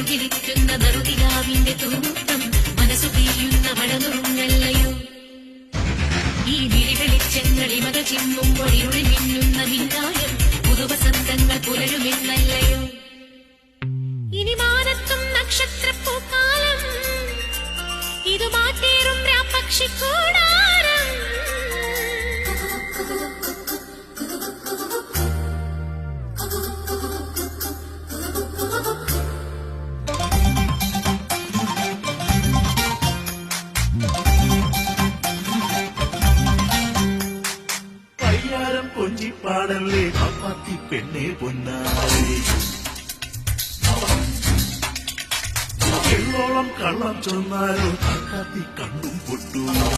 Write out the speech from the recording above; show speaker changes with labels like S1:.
S1: പുഞ്ചിരിക്കുന്ന നറുതിരാവിന്റെ തൂക്കം മനസ്സു പെയ്യുന്ന മഴനുറുങ്ങല്ലയോ ഈ വിരിവെളിച്ചങ്ങളിൽ മത ചിമ്മുമ്പോൾ ഇരുളിൽ മിന്നുന്ന മിന്നായം പുതുവസന്തങ്ങൾ പുലരുമെന്നല്ലയോ ഇനി മാനത്തും നക്ഷത്രപ്പൂക്കാലം ഇത് മാറ്റേറും പക്ഷിക്കൂടാരം
S2: പയ്യാരം കൊഞ്ചിപ്പാടല്ലേ പാപ്പാത്തി പെണ്ണെ പൊന്നായി എള്ളോളം കള്ളം ചൊന്നാലോ കാക്കാത്തി കണ്ണും പൊട്ടു